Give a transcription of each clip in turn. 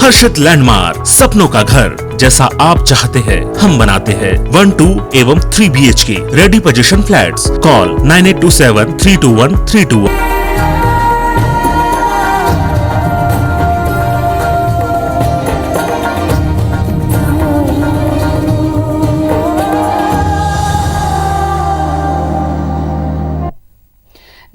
हर्षित landmark, सपनों का घर जैसा आप चाहते हैं हम बनाते हैं। 1, 2 एवं 3 BHK ready position flats. Call 9827321321।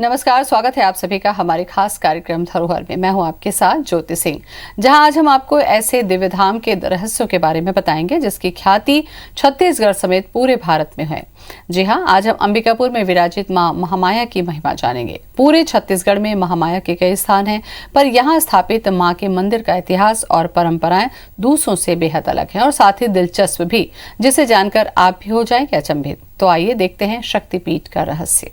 नमस्कार, स्वागत है आप सभी का हमारे खास कार्यक्रम धरोहर में। मैं हूं आपके साथ ज्योति सिंह, जहां आज हम आपको ऐसे दिव्य धाम के रहस्यों के बारे में बताएंगे जिसकी ख्याति छत्तीसगढ़ समेत पूरे भारत में है। जी हां, आज हम अंबिकापुर में विराजित मां महामाया की महिमा जानेंगे। पूरे छत्तीसगढ़ में महामाया के कई स्थान हैं, पर यहाँ स्थापित मां के मंदिर का इतिहास और परंपराएं दूसरों से बेहद अलग है और साथ ही दिलचस्प भी, जिसे जानकर आप भी हो जाएंगे अचंभित। तो आइए देखते हैं शक्तिपीठ का रहस्य।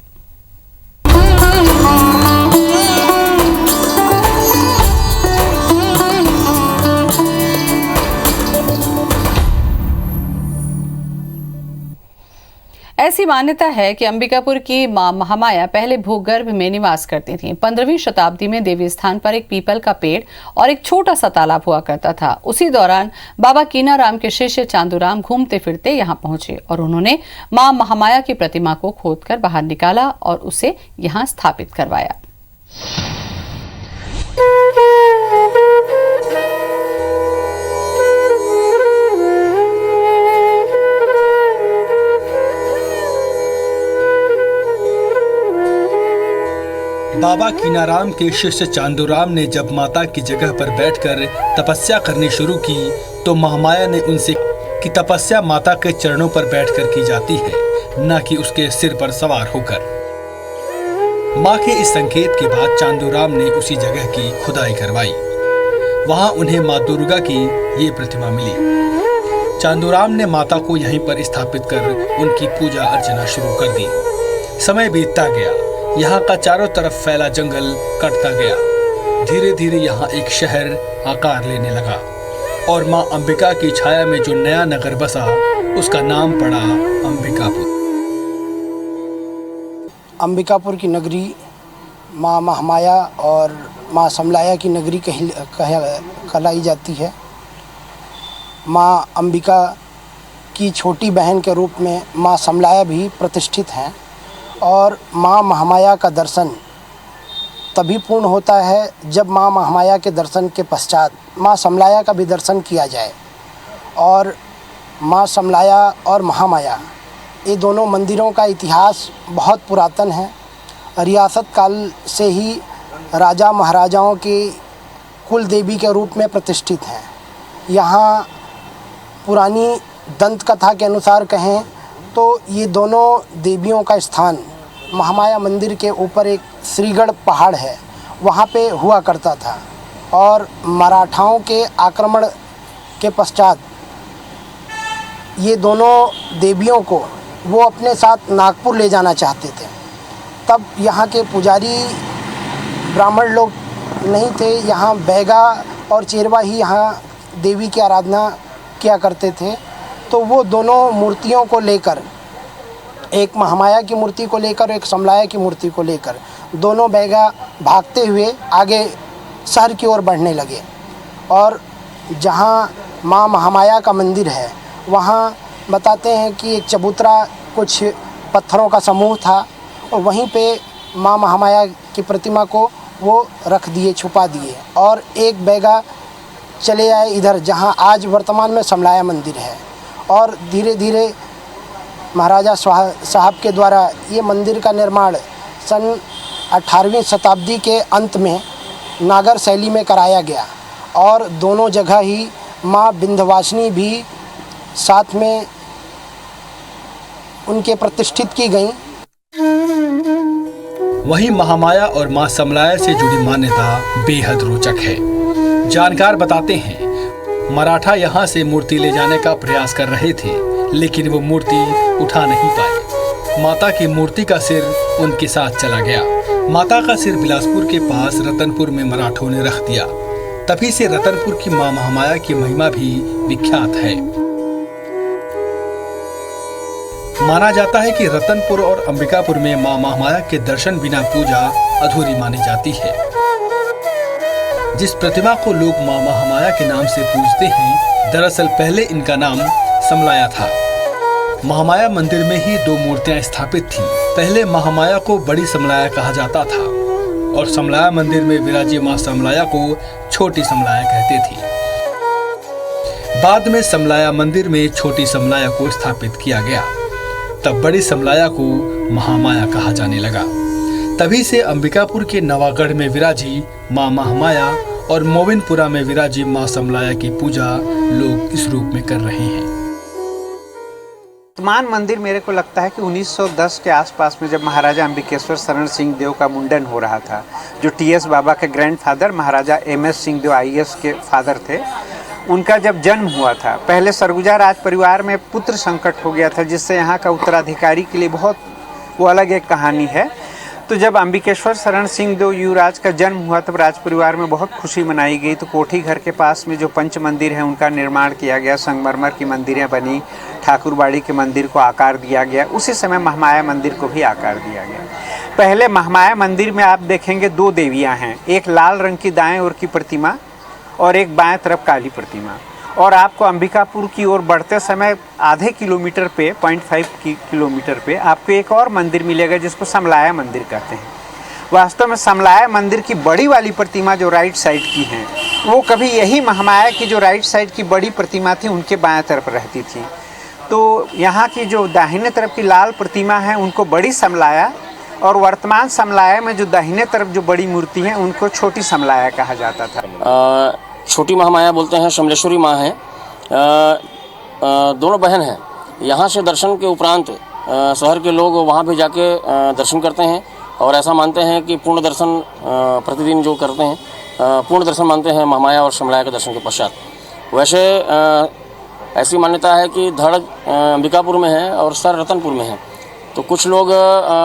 ऐसी मान्यता है कि अंबिकापुर की मां महामाया पहले भूगर्भ में निवास करती थीं। 15वीं शताब्दी में देवी स्थान पर एक पीपल का पेड़ और एक छोटा सा तालाब हुआ करता था। उसी दौरान बाबा कीनाराम के शिष्य चांदूराम घूमते फिरते यहां पहुंचे और उन्होंने मां महामाया की प्रतिमा को खोदकर बाहर निकाला और उसे यहां स्थापित करवाया। बाबा कीनाराम के शिष्य चांदूराम ने जब माता की जगह पर बैठकर तपस्या करनी शुरू की तो महामाया ने उनसे कि तपस्या माता के चरणों पर बैठकर की जाती है, न कि उसके सिर पर सवार होकर। मां के इस संकेत के बाद चांदूराम ने उसी जगह की खुदाई करवाई। वहां उन्हें मां दुर्गा की ये प्रतिमा मिली। चांदूराम ने माता को यहीं पर स्थापित कर उनकी पूजा अर्चना शुरू कर दी। समय बीतता गया, यहाँ का चारों तरफ फैला जंगल कटता गया। धीरे धीरे यहाँ एक शहर आकार लेने लगा और माँ अंबिका की छाया में जो नया नगर बसा उसका नाम पड़ा अंबिकापुर। अंबिकापुर की नगरी माँ महामाया और माँ समलाया की नगरी कहलाई जाती है। माँ अंबिका की छोटी बहन के रूप में माँ समलाया भी प्रतिष्ठित हैं और माँ महामाया का दर्शन तभी पूर्ण होता है जब माँ महामाया के दर्शन के पश्चात माँ समलाया का भी दर्शन किया जाए। और माँ समलाया और महामाया ये दोनों मंदिरों का इतिहास बहुत पुरातन है। रियासत काल से ही राजा महाराजाओं की कुल देवी के रूप में प्रतिष्ठित हैं। यहाँ पुरानी दंत कथा के अनुसार कहें तो ये दोनों देवियों का स्थान महामाया मंदिर के ऊपर एक श्रीगढ़ पहाड़ है, वहाँ पे हुआ करता था। और मराठाओं के आक्रमण के पश्चात ये दोनों देवियों को वो अपने साथ नागपुर ले जाना चाहते थे। तब यहाँ के पुजारी ब्राह्मण लोग नहीं थे, यहाँ बैगा और चेरवा ही यहाँ देवी की आराधना किया करते थे। तो वो दोनों मूर्तियों को लेकर, एक महामाया की मूर्ति को लेकर एक समलाया की मूर्ति को लेकर, दोनों बैगा भागते हुए आगे शहर की ओर बढ़ने लगे। और जहाँ माँ महामाया का मंदिर है वहाँ बताते हैं कि एक चबूतरा कुछ पत्थरों का समूह था और वहीं पे माँ महामाया की प्रतिमा को वो रख दिए, छुपा दिए। और एक बैगा चले आए इधर जहाँ आज वर्तमान में समलाया मंदिर है। और धीरे धीरे महाराजा साहब के द्वारा ये मंदिर का निर्माण सन 18वीं शताब्दी के अंत में नागर शैली में कराया गया और दोनों जगह ही माँ विंध्यवासिनी भी साथ में उनके प्रतिष्ठित की गई। वहीं महामाया और माँ समलाया से जुड़ी मान्यता बेहद रोचक है। जानकार बताते हैं मराठा यहाँ से मूर्ति ले जाने का प्रयास कर रहे थे, लेकिन वो मूर्ति उठा नहीं पाए। माता की मूर्ति का सिर उनके साथ चला गया। माता का सिर बिलासपुर के पास रतनपुर में मराठों ने रख दिया। तभी से रतनपुर की मां महामाया की महिमा भी विख्यात है। माना जाता है कि रतनपुर और अंबिकापुर में मां महामाया के दर्शन बिना पूजा अधूरी मानी जाती है। जिस प्रतिमा को लोग मां महामाया के नाम से पूजते हैं, दरअसल पहले इनका नाम समलाया था। महामाया मंदिर में ही 2 मूर्तियां स्थापित थीं। पहले महामाया को बड़ी समलाया कहा जाता था और समलाया मंदिर में विराजी मां समलाया को छोटी समलाया कहते थे। बाद में समलाया मंदिर में छोटी समलाया को स्थापित किया गया, तब बड़ी समलाया को महामाया कहा जाने लगा। तभी से अंबिकापुर के नवागढ़ में विराजी मां महामाया और मोमिनपुरा में विराजी मां समलाया की पूजा लोग इस रूप में कर रहे हैं। वर्तमान मंदिर मेरे को लगता है कि 1910 के आसपास में जब महाराजा अंबिकेश्वर शरण सिंह देव का मुंडन हो रहा था, जो टीएस बाबा के ग्रैंडफादर महाराजा एमएस सिंह देव आईएएस के फादर थे, उनका जब जन्म हुआ था, पहले सरगुजा राज परिवार में पुत्र संकट हो गया था, जिससे यहाँ का उत्तराधिकारी के लिए बहुत वो अलग एक कहानी है। तो जब अंबिकेश्वर शरण सिंह देव युवराज का जन्म हुआ तब राज परिवार में बहुत खुशी मनाई गई। तो कोठी घर के पास में जो पंच मंदिर है उनका निर्माण किया गया, संगमरमर की मंदिरें बनी, ठाकुरबाड़ी के मंदिर को आकार दिया गया। उसी समय महामाया मंदिर को भी आकार दिया गया। पहले महामाया मंदिर में आप देखेंगे 2 देवियाँ हैं, एक लाल रंग की दाएँ ओर की प्रतिमा और एक बाएं तरफ काली प्रतिमा। और आपको अंबिकापुर की ओर बढ़ते समय आधे किलोमीटर पे 0.5 किलोमीटर पे आपको एक और मंदिर मिलेगा जिसको समलाया मंदिर कहते हैं। वास्तव में समलाया मंदिर की बड़ी वाली प्रतिमा जो राइट साइड की है, वो कभी यही महामाया की जो राइट साइड की बड़ी प्रतिमा थी उनके बाएं तरफ रहती थी। तो यहाँ की जो दाहिने तरफ की लाल प्रतिमा है उनको बड़ी समलाया, और वर्तमान समलाया में जो दाहिने तरफ जो बड़ी मूर्ति है उनको छोटी समलाया कहा जाता था। छोटी महामाया बोलते हैं, शमलेश्वरी माँ हैं, दोनों बहन हैं। यहाँ से दर्शन के उपरांत शहर के लोग वहाँ भी जाके दर्शन करते हैं और ऐसा मानते हैं कि पूर्ण दर्शन प्रतिदिन जो करते हैं पूर्ण दर्शन मानते हैं महामाया और समलाया के दर्शन के पश्चात। वैसे ऐसी मान्यता है कि धड़ अंबिकापुर में है और सर रतनपुर में है। तो कुछ लोग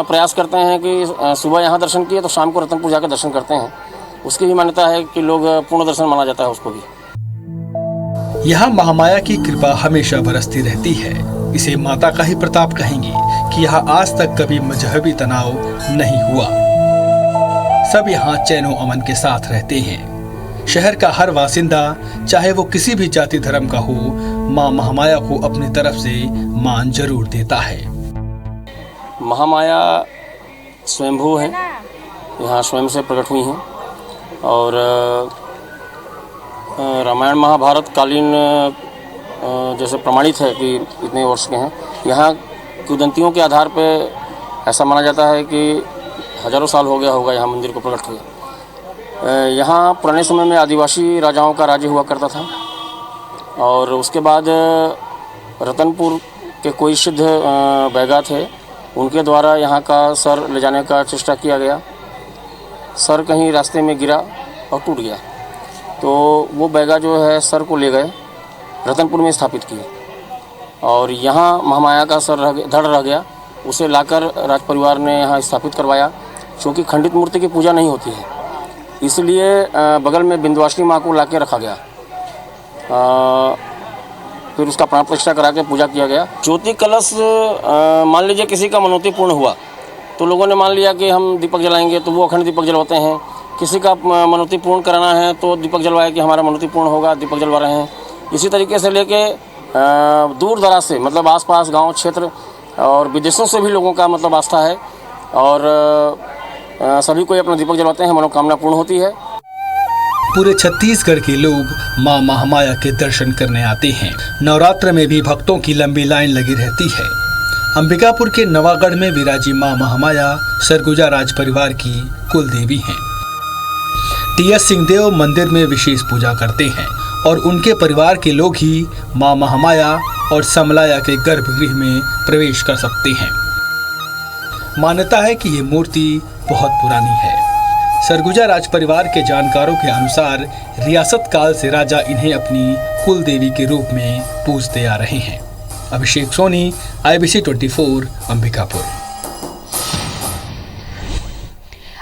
प्रयास करते हैं कि सुबह यहाँ दर्शन किए तो शाम को रतनपुर जाकर दर्शन करते हैं। उसकी भी मान्यता है कि लोग पूर्ण दर्शन माना जाता है उसको भी। यहाँ महामाया की कृपा हमेशा बरसती रहती है। इसे माता का ही प्रताप कहेंगे कि यहाँ आज तक कभी मजहबी तनाव नहीं हुआ। सब यहाँ चैनो अमन के साथ रहते हैं। शहर का हर वासिंदा, चाहे वो किसी भी जाति धर्म का हो, माँ महामाया को अपनी तरफ से मान जरूर देता है। महामाया स्वयंभू हैं, यहाँ स्वयं से प्रकट हुई हैं और रामायण महाभारत कालीन जैसे प्रमाणित है कि इतने वर्ष के हैं। यहाँ किंवदंतियों के आधार पे ऐसा माना जाता है कि हजारों साल हो गया होगा यहाँ मंदिर को प्रकट हुए। यहाँ पुराने समय में आदिवासी राजाओं का राज्य हुआ करता था और उसके बाद रतनपुर के कोई सिद्ध बैगा थे, उनके द्वारा यहाँ का सर ले जाने का चेष्टा किया गया। सर कहीं रास्ते में गिरा और टूट गया, तो वो बैगा जो है सर को ले गए रतनपुर में स्थापित किए और यहाँ महामाया का सर धड़ रह गया। उसे लाकर राज परिवार ने यहाँ स्थापित करवाया। क्योंकि खंडित मूर्ति की पूजा नहीं होती है, इसलिए बगल में विंध्यवासिनी माँ को लाके रखा गया। फिर उसका प्राण प्रतिष्ठा करा के पूजा किया गया। ज्योति कलश मान लीजिए किसी का मनोती पूर्ण हुआ तो लोगों ने मान लिया कि हम दीपक जलाएंगे, तो वो अखंड दीपक जलवाते हैं। किसी का मनोती पूर्ण कराना है तो दीपक जलवाए कि हमारा मनोती पूर्ण होगा, दीपक जलवा रहे हैं। इसी तरीके से लेके दूर दराज से, मतलब आसपास गांव क्षेत्र और विदेशों से भी लोगों का मतलब आस्था है और सभी कोई अपना दीपक जलवाते हैं, मनोकामना पूर्ण होती है। पूरे छत्तीसगढ़ के लोग मां महामाया के दर्शन करने आते हैं। नवरात्र में भी भक्तों की लंबी लाइन लगी रहती है। अंबिकापुर के नवागढ़ में विराजी मां महामाया सरगुजा राज परिवार की कुल देवी हैं। टीएस सिंहदेव मंदिर में विशेष पूजा करते हैं और उनके परिवार के लोग ही मां महामाया और समलाया के गर्भगृह में प्रवेश कर सकते हैं। मान्यता है कि ये मूर्ति बहुत पुरानी है। सरगुजा राज परिवार के जानकारों के अनुसार रियासत काल से राजा इन्हें अपनी कुल देवी के रूप में पूजते आ रहे हैं। अभिषेक सोनी, IBC 24, अंबिकापुर।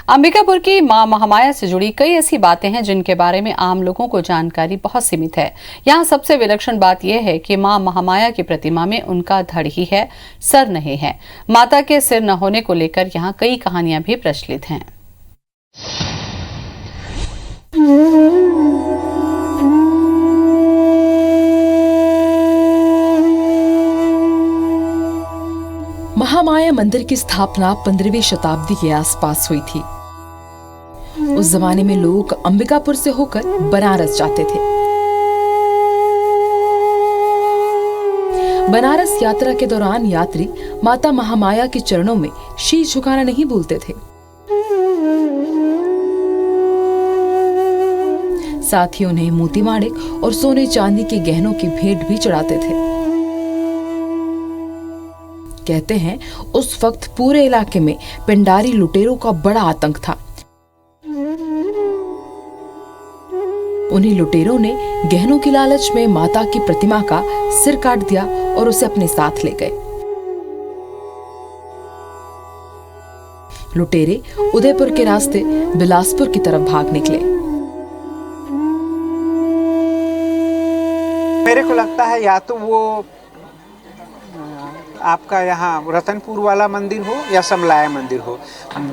अंबिकापुर की मां महामाया से जुड़ी कई ऐसी बातें हैं जिनके बारे में आम लोगों को जानकारी बहुत सीमित है। यहाँ सबसे विलक्षण बात यह है कि मां महामाया की प्रतिमा में उनका धड़ ही है, सर नहीं है। माता के सिर न होने को लेकर यहाँ कई कहानियां भी प्रचलित हैं। महामाया मंदिर की स्थापना 15वीं शताब्दी के आसपास हुई थी। उस जमाने में लोग अंबिकापुर से होकर बनारस जाते थे। बनारस यात्रा के दौरान यात्री माता महामाया के चरणों में शीश झुकाना नहीं भूलते थे। साथ ही उन्हें मोती माणिक और सोने चांदी के गहनों की भेंट भी चढ़ाते थे। कहते हैं उस वक्त पूरे इलाके में पिंडारी लुटेरों का बड़ा आतंक था। उन्हीं लुटेरों ने गहनों की लालच में माता की प्रतिमा का सिर काट दिया और उसे अपने साथ ले गए। लुटेरे उदयपुर के रास्ते बिलासपुर की तरफ भाग निकले। मेरे को लगता है या तो वो आपका यहाँ रतनपुर वाला मंदिर हो या समलाया मंदिर हो,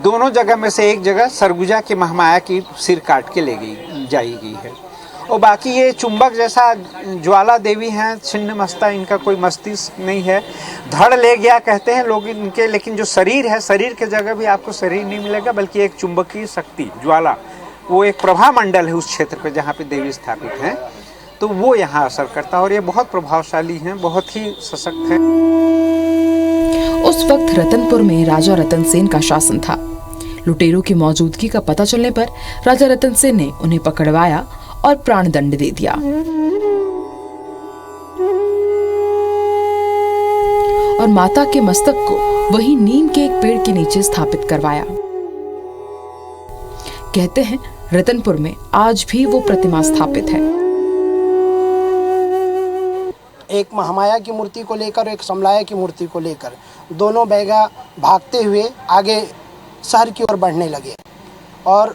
दोनों जगह में से एक जगह सरगुजा की महामाया की सिर काट के ले गई है। और बाकी ये चुंबक जैसा ज्वाला देवी हैं, छिन्न मस्ता, इनका कोई मस्तिष्क नहीं है। धड़ ले गया कहते हैं लोग इनके, लेकिन जो शरीर है, शरीर के जगह भी आपको शरीर नहीं मिलेगा, बल्कि एक चुंबकीय शक्ति ज्वाला, वो एक प्रभा मंडल है उस क्षेत्र पे जहाँ पे देवी स्थापित हैं, तो वो यहाँ असर करता है और ये बहुत प्रभावशाली हैं, बहुत ही सशक्त हैं। उस वक्त रतनपुर में राजा रतन सेन का शासन था। लुटेरों की मौजूदगी का पता चलने पर राजा रतन सेन ने उन्हें पकड़वाया और प्राण दंड दे दिया। और माता के मस्तक को वही नीम के एक पेड़ के नीचे स्थापित करवाया। कहते हैं रतनपुर में आज भी वो प्रतिमा स्थापित है। एक महामाया की मूर्ति को लेकर और एक समलाया की मूर्ति को लेकर दोनों बैगा भागते हुए आगे शहर की ओर बढ़ने लगे। और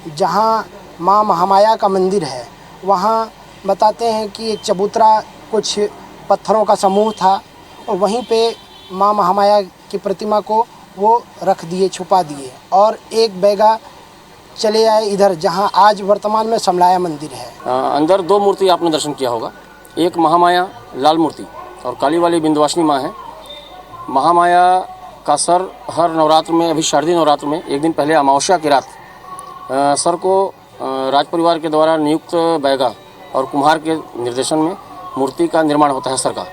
जहाँ माँ महामाया का मंदिर है वहाँ बताते हैं कि एक चबूतरा, कुछ पत्थरों का समूह था और वहीं पे माँ महामाया की प्रतिमा को वो रख दिए, छुपा दिए। और एक बैगा चले आए इधर जहाँ आज वर्तमान में समलाया मंदिर है। अंदर दो मूर्ति आपने दर्शन किया होगा, एक महामाया लाल मूर्ति और काली वाली विंध्यवासिनी माँ है। महामाया का सर हर नवरात्र में, अभी शारदीय नवरात्र में एक दिन पहले अमावस्या की रात सर को राज परिवार के द्वारा नियुक्त बैगा और कुम्हार के निर्देशन में मूर्ति का निर्माण होता है सर का,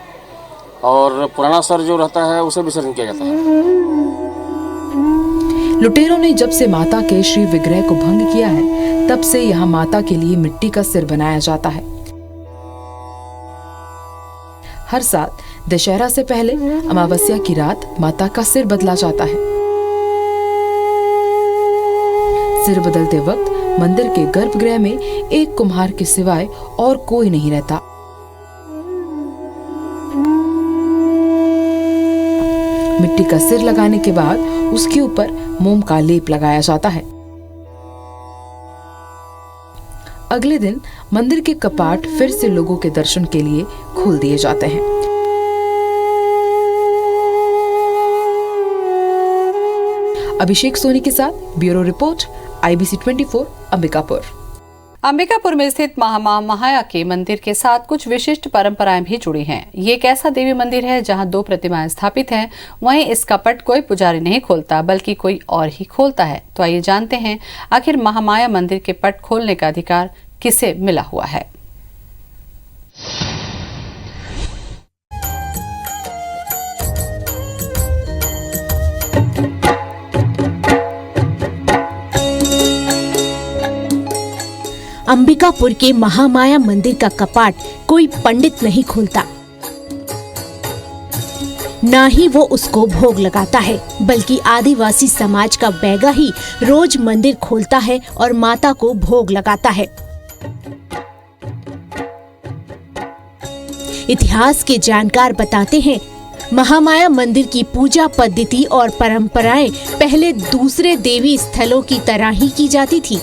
और पुराना सर जो रहता है उसे विसर्जन किया जाता है। लुटेरों ने जब से माता के श्री विग्रह को भंग किया है, तब से यहाँ माता के लिए मिट्टी का सिर बनाया जाता है। हर साल दशहरा से पहले अमावस्या की रात माता का सिर बदला जाता है। सिर बदलते वक्त मंदिर के गर्भगृह में एक कुम्हार के सिवाय और कोई नहीं रहता। मिट्टी का सिर लगाने के बाद उसके ऊपर मोम का लेप लगाया जाता है। अगले दिन मंदिर के कपाट फिर से लोगों के दर्शन के लिए खोल दिए जाते हैं। अभिषेक सोनी के साथ bureau report, IBC 24 Ambikapur. Ambikapur में स्थित महामाया के मंदिर के साथ कुछ विशिष्ट परंपराएं भी जुड़ी हैं। ये एक ऐसा देवी मंदिर है जहां दो प्रतिमाएं स्थापित हैं। वहीं इसका पट कोई पुजारी नहीं खोलता, बल्कि कोई और ही खोलता है। तो आइए जानते हैं आखिर महामाया मंदिर के पट खोलने का अधिकार किसे मिला हुआ है। अंबिकापुर के महामाया मंदिर का कपाट कोई पंडित नहीं खोलता, ना ही वो उसको भोग लगाता है, बल्कि आदिवासी समाज का बैगा ही रोज मंदिर खोलता है और माता को भोग लगाता है। इतिहास के जानकार बताते हैं, महामाया मंदिर की पूजा पद्धति और परंपराएं पहले दूसरे देवी स्थलों की तरह ही की जाती थी।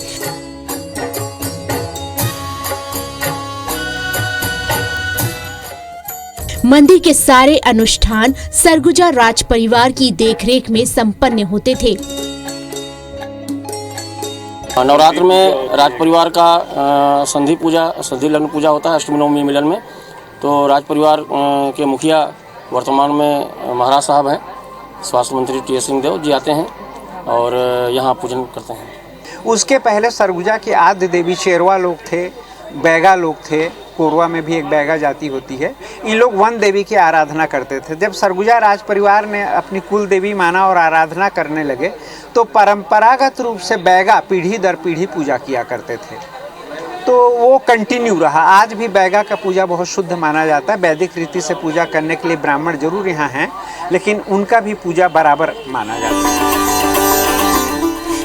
मंदिर के सारे अनुष्ठान सरगुजा राज परिवार की देखरेख में संपन्न होते थे। नवरात्र में राज परिवार का संधि लग्न पूजा होता है अष्टमी नवमी मिलन में। तो राज परिवार के मुखिया वर्तमान में महाराज साहब हैं, स्वास्थ्य मंत्री टी.एस. सिंहदेव जी आते हैं और यहाँ पूजन करते हैं। उसके पहले सरगुजा के आद्य देवी शेरवा लोग थे, बैगा लोग थे, कोरवा में भी एक बैगा जाति होती है। इन लोग वन देवी की आराधना करते थे। जब सरगुजा राज परिवार ने अपनी कुल देवी माना और आराधना करने लगे तो परंपरागत रूप से बैगा पीढ़ी दर पीढ़ी पूजा किया करते थे। तो वो कंटिन्यू रहा। आज भी बैगा का पूजा बहुत शुद्ध माना जाता है। वैदिक रीति से पूजा करने के लिए ब्राह्मण जरूर यहाँ हैं, लेकिन उनका भी पूजा बराबर माना जाता है।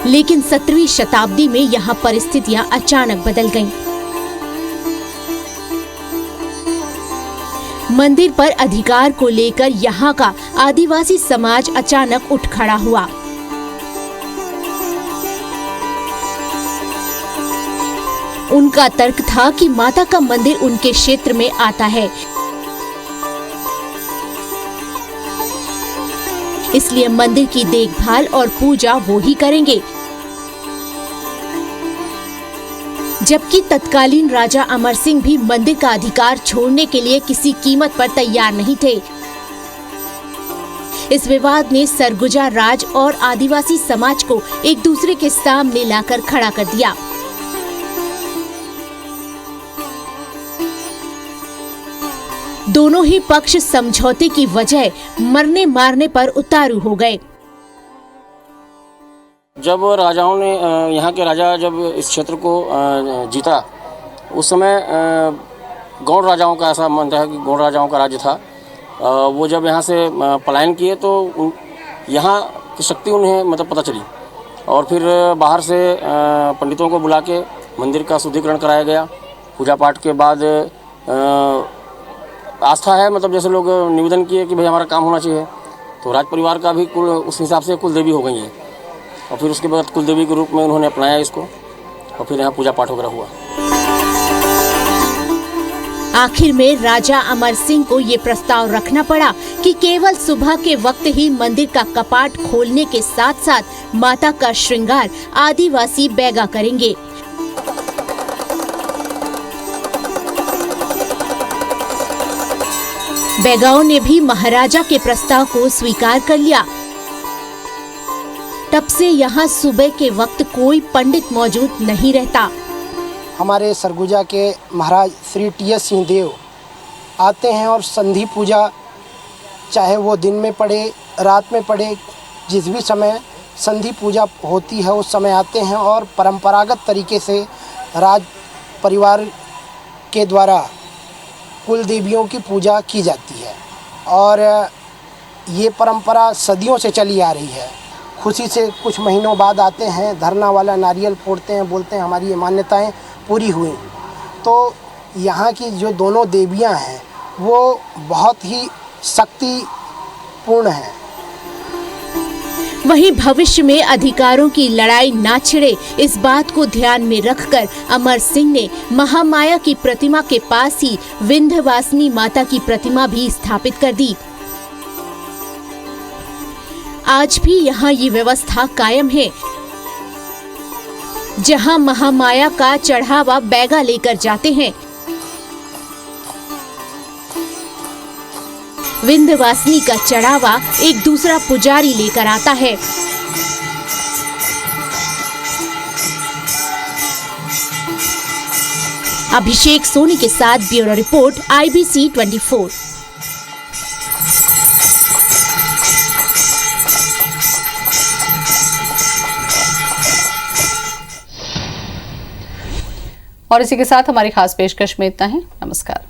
लेकिन 17वीं शताब्दी में यहाँ परिस्थितियां अचानक बदल गईं। मंदिर पर अधिकार को लेकर यहाँ का आदिवासी समाज अचानक उठ खड़ा हुआ। उनका तर्क था कि माता का मंदिर उनके क्षेत्र में आता है, इसलिए मंदिर की देखभाल और पूजा वो ही करेंगे। जबकि तत्कालीन राजा अमर सिंह भी मंदिर का अधिकार छोड़ने के लिए किसी कीमत पर तैयार नहीं थे। इस विवाद ने सरगुजा राज और आदिवासी समाज को एक दूसरे के सामने लाकर खड़ा कर दिया। दोनों ही पक्ष समझौते की वजह मरने मारने पर उतारू हो गए। जब राजाओं ने यहाँ के राजा जब इस क्षेत्र को जीता, उस समय गौड़ राजाओं का ऐसा मानता है कि गौड़ राजाओं का राज्य था। वो जब यहाँ से पलायन किए तो यहाँ की शक्ति उन्हें मतलब पता चली और फिर बाहर से पंडितों को बुला के मंदिर का शुद्धिकरण कराया गया। पूजा पाठ के बाद आस्था है, मतलब जैसे लोग निवेदन किए कि भाई हमारा काम होना चाहिए, तो राज परिवार का भी कुल उस हिसाब से कुल देवी हो गई है और फिर उसके बाद कुल देवी के रूप में उन्होंने अपनाया इसको और फिर यहाँ पूजा पाठ वगैरह हुआ। आखिर में राजा अमर सिंह को ये प्रस्ताव रखना पड़ा कि केवल सुबह के वक्त ही मंदिर का कपाट खोलने के साथ साथ माता का श्रृंगार आदिवासी बैगा करेंगे। बैगाओं ने भी महाराजा के प्रस्ताव को स्वीकार कर लिया। तब से यहाँ सुबह के वक्त कोई पंडित मौजूद नहीं रहता। हमारे सरगुजा के महाराज श्री टी.एस. सिंहदेव आते हैं और संधि पूजा चाहे वो दिन में पड़े रात में पड़े, जिस भी समय संधि पूजा होती है उस समय आते हैं और परंपरागत तरीके से राज परिवार के द्वारा कुल देवियों की पूजा की जाती है और ये परंपरा सदियों से चली आ रही है। खुशी से कुछ महीनों बाद आते हैं, धरना वाला नारियल फोड़ते हैं, बोलते हैं हमारी ये मान्यताएं पूरी हुई। तो यहाँ की जो दोनों देवियाँ हैं वो बहुत ही शक्तिपूर्ण हैं। वहीं भविष्य में अधिकारों की लड़ाई ना छिड़े, इस बात को ध्यान में रखकर अमर सिंह ने महामाया की प्रतिमा के पास ही विंध्यवासिनी माता की प्रतिमा भी स्थापित कर दी। आज भी यहाँ ये व्यवस्था कायम है। जहाँ महामाया का चढ़ावा बैगा लेकर जाते हैं, विंध्यवासिनी का चढ़ावा एक दूसरा पुजारी लेकर आता है। अभिषेक सोनी के साथ ब्यूरो रिपोर्ट IBC 24। और इसी के साथ हमारी खास पेशकश में इतना है। नमस्कार।